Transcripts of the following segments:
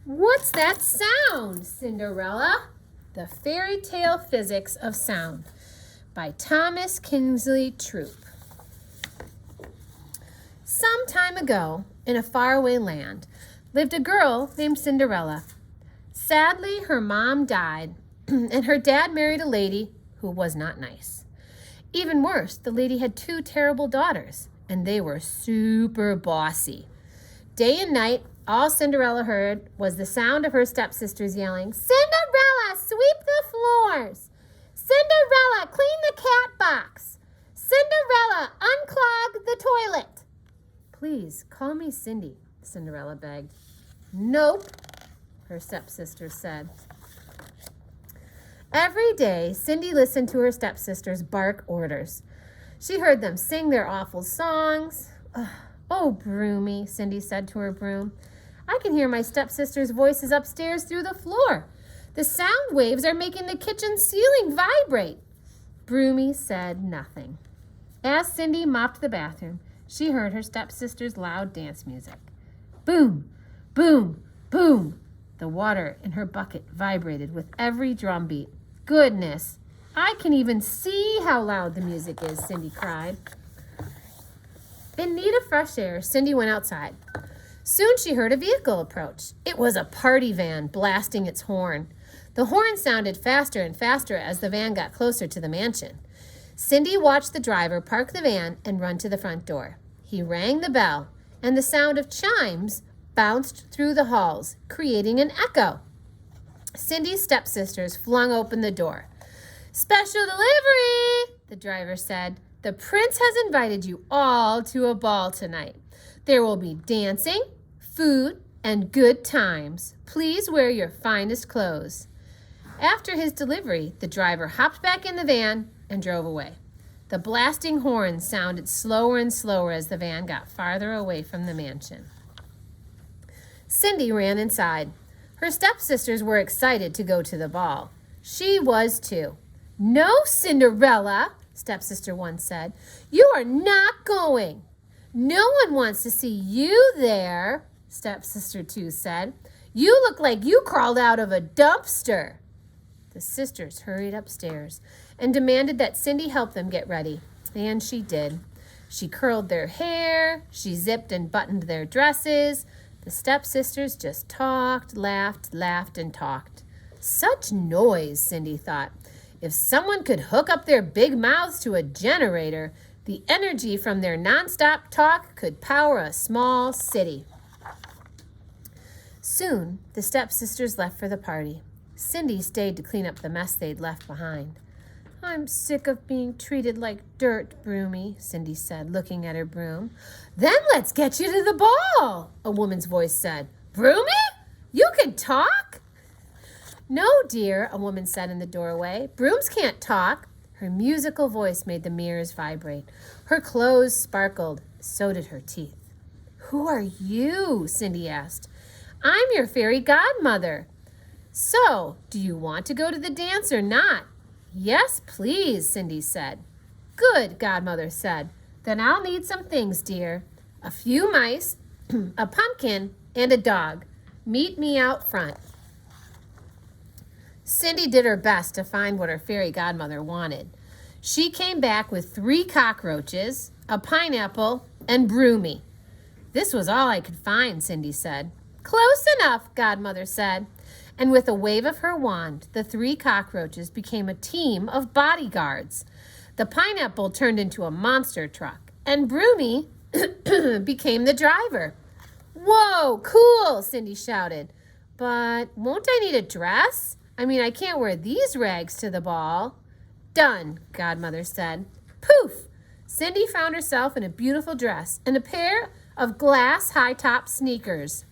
What's that sound, Cinderella? The Fairy Tale Physics of Sound by Thomas Kingsley Troop. Some time ago, in a faraway land, lived a girl named Cinderella. Sadly, her mom died, and her dad married a lady who was not nice. Even worse, the lady had 2 terrible daughters, and they were super bossy. Day and night, all Cinderella heard was the sound of her stepsisters yelling, "Cinderella, sweep the floors! Cinderella, clean the cat box! Cinderella, unclog the toilet!" "Please, call me Cindy," Cinderella begged. "Nope," her stepsisters said. Every day, Cindy listened to her stepsisters bark orders. She heard them sing their awful songs. "Oh, Broomy," Cindy said to her broom, "I can hear my stepsisters' voices upstairs through the floor. The sound waves are making the kitchen ceiling vibrate." Broomy said nothing. As Cindy mopped the bathroom, she heard her stepsisters' loud dance music. Boom, boom, boom. The water in her bucket vibrated with every drumbeat. "Goodness, I can even see how loud the music is," Cindy cried. In need of fresh air, Cindy went outside. Soon she heard a vehicle approach. It was a party van blasting its horn. The horn sounded faster and faster as the van got closer to the mansion. Cindy watched the driver park the van and run to the front door. He rang the bell, and the sound of chimes bounced through the halls, creating an echo. Cindy's stepsisters flung open the door. "Special delivery," the driver said. "The prince has invited you all to a ball tonight. There will be dancing, food, and good times. Please wear your finest clothes." After his delivery, the driver hopped back in the van and drove away. The blasting horn sounded slower and slower as the van got farther away from the mansion. Cindy ran inside. Her stepsisters were excited to go to the ball. She was too. "No, Cinderella," stepsister 1 said. "You are not going." "No one wants to see you there," stepsister 2 said. "You look like you crawled out of a dumpster." The sisters hurried upstairs and demanded that Cindy help them get ready, and she did. She curled their hair, she zipped and buttoned their dresses. The stepsisters just talked, laughed, and talked. Such noise, Cindy thought. If someone could hook up their big mouths to a generator, the energy from their nonstop talk could power a small city. Soon, the stepsisters left for the party. Cindy stayed to clean up the mess they'd left behind. "I'm sick of being treated like dirt, Broomy," Cindy said, looking at her broom. "Then let's get you to the ball," a woman's voice said. "Broomy? You can talk?" "No, dear," a woman said in the doorway. "Brooms can't talk." Her musical voice made the mirrors vibrate. Her clothes sparkled. So did her teeth. "Who are you?" Cindy asked. "I'm your fairy godmother." "So, do you want to go to the dance or not?" "Yes, please," Cindy said. "Good," Godmother said. "Then I'll need some things, dear. A few mice, a pumpkin, and a dog. Meet me out front." Cindy did her best to find what her fairy godmother wanted. She came back with 3 cockroaches, a pineapple, and Broomy. "This was all I could find," Cindy said. "Close enough," Godmother said. And with a wave of her wand, the 3 cockroaches became a team of bodyguards. The pineapple turned into a monster truck, and Broomy became the driver. "Whoa, cool," Cindy shouted. "But won't I need a dress? I can't wear these rags to the ball." "Done," Godmother said. Poof! Cindy found herself in a beautiful dress and a pair of glass high-top sneakers.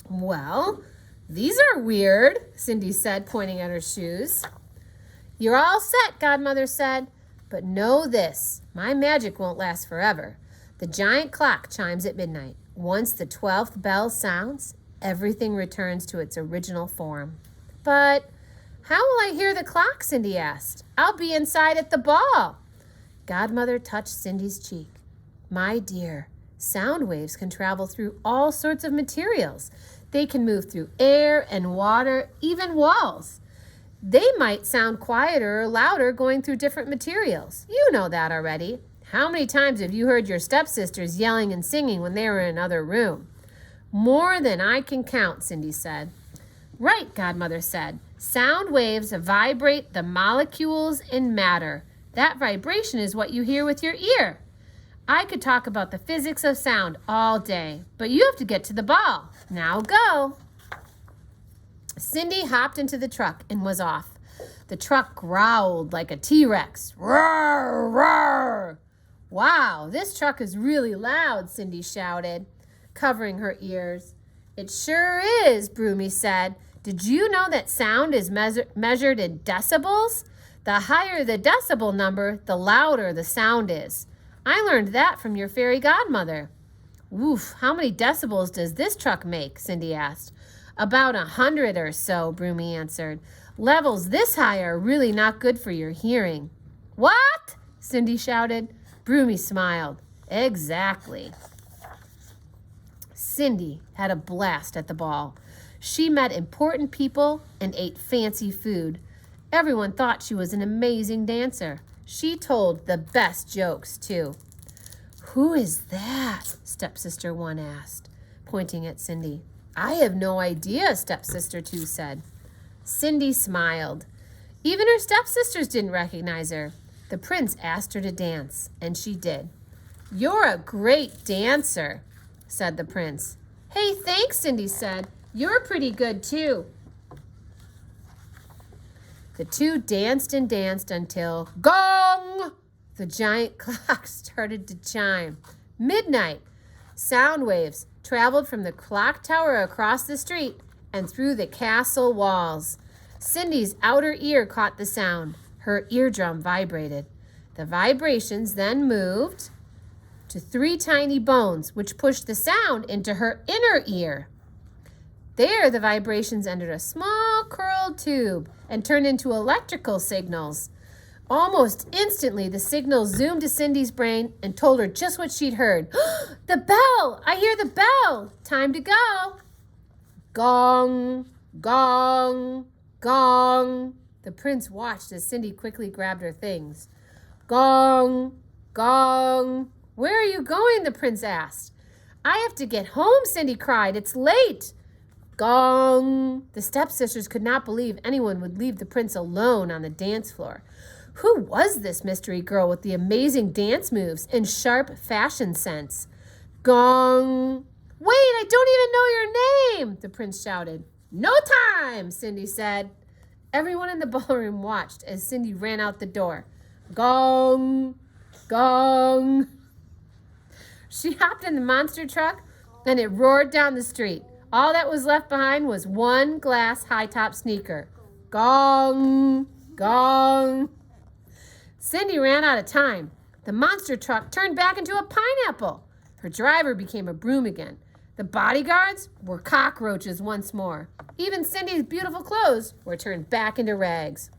"Well, these are weird," Cindy said, pointing at her shoes. "You're all set," Godmother said. "But know this, my magic won't last forever. The giant clock chimes at midnight. Once the 12th bell sounds, everything returns to its original form." "But how will I hear the clock?" Cindy asked. "I'll be inside at the ball." Godmother touched Cindy's cheek. "My dear, sound waves can travel through all sorts of materials. They can move through air and water, even walls. They might sound quieter or louder going through different materials. You know that already. How many times have you heard your stepsisters yelling and singing when they were in another room? More than I can count, Cindy said. Right, Godmother said. Sound waves vibrate the molecules in matter. That vibration is what you hear with your ear. I could talk about the physics of sound all day, but you have to get to the ball. Now go. Cindy hopped into the truck and was off. The truck growled like a T-Rex. Roar, roar. Wow, this truck is really loud, Cindy shouted, covering her ears. It sure is, Broomy said. Did you know that sound is measured in decibels? The higher the decibel number, the louder the sound is. I learned that from your fairy godmother. Woof, how many decibels does this truck make? Cindy asked. About 100 or so, Broomy answered. Levels this high are really not good for your hearing. What? Cindy shouted. Broomy smiled. Exactly. Cindy had a blast at the ball. She met important people and ate fancy food. Everyone thought she was an amazing dancer. She told the best jokes, too. Who is that? Stepsister 1 asked, pointing at Cindy. I have no idea, Stepsister 2 said. Cindy smiled. Even her stepsisters didn't recognize her. The prince asked her to dance, and she did. You're a great dancer, said the prince. Hey, thanks, Cindy said. You're pretty good, too. The two danced and danced until gong! The giant clock started to chime. Midnight. Sound waves traveled from the clock tower across the street and through the castle walls. Cindy's outer ear caught the sound. Her eardrum vibrated. The vibrations then moved to 3 tiny bones, which pushed the sound into her inner ear. There, the vibrations entered a small curled tube and turned into electrical signals. Almost instantly, the signals zoomed to Cindy's brain and told her just what she'd heard. The bell! I hear the bell! Time to go! Gong, gong, gong. The prince watched as Cindy quickly grabbed her things. Gong, gong. Where are you going? The prince asked. I have to get home, Cindy cried. It's late. Gong. The stepsisters could not believe anyone would leave the prince alone on the dance floor. Who was this mystery girl with the amazing dance moves and sharp fashion sense? Gong. Wait, I don't even know your name, the prince shouted. No time, Cindy said. Everyone in the ballroom watched as Cindy ran out the door. Gong, gong. She hopped in the monster truck and it roared down the street. All that was left behind was one glass high-top sneaker. Gong, gong. Cindy ran out of time. The monster truck turned back into a pineapple. Her driver became a broom again. The bodyguards were cockroaches once more. Even Cindy's beautiful clothes were turned back into rags.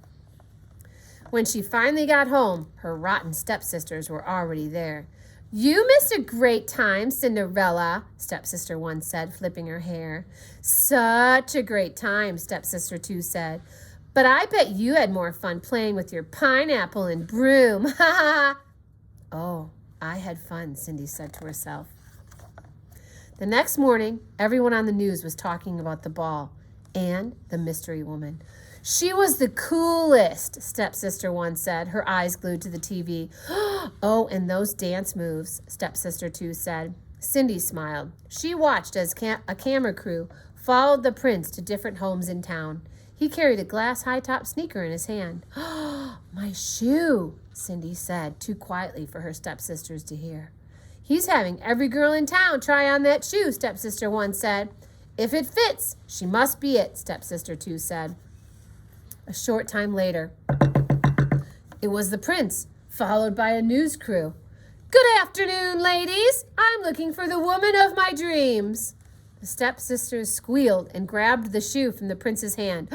When she finally got home, her rotten stepsisters were already there. You missed a great time, Cinderella, Stepsister 1 said, flipping her hair. Such a great time, Stepsister 2 said. But I bet you had more fun playing with your pineapple and broom. Ha ha! Oh, I had fun, Cindy said to herself. The next morning, everyone on the news was talking about the ball and the mystery woman. She was the coolest, Stepsister 1 said, her eyes glued to the TV. Oh, and those dance moves, Stepsister 2 said. Cindy smiled. She watched as a camera crew followed the prince to different homes in town. He carried a glass high-top sneaker in his hand. My shoe, Cindy said, too quietly for her stepsisters to hear. He's having every girl in town try on that shoe, Stepsister 1 said. If it fits, she must be it, Stepsister 2 said. A short time later, it was the prince, followed by a news crew. Good afternoon, ladies. I'm looking for the woman of my dreams. The stepsisters squealed and grabbed the shoe from the prince's hand.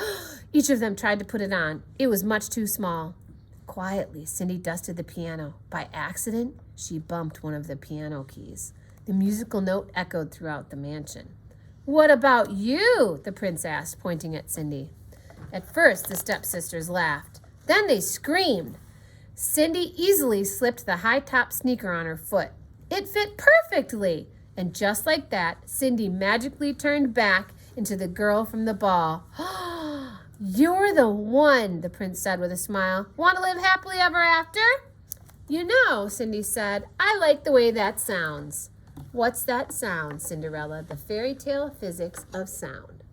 Each of them tried to put it on. It was much too small. Quietly, Cindy dusted the piano. By accident, she bumped one of the piano keys. The musical note echoed throughout the mansion. What about you? The prince asked, pointing at Cindy. At first, the stepsisters laughed. Then they screamed. Cindy easily slipped the high-top sneaker on her foot. It fit perfectly. And just like that, Cindy magically turned back into the girl from the ball. You're the one, the prince said with a smile. Want to live happily ever after? You know, Cindy said, I like the way that sounds. What's that sound, Cinderella? The fairy tale physics of sound.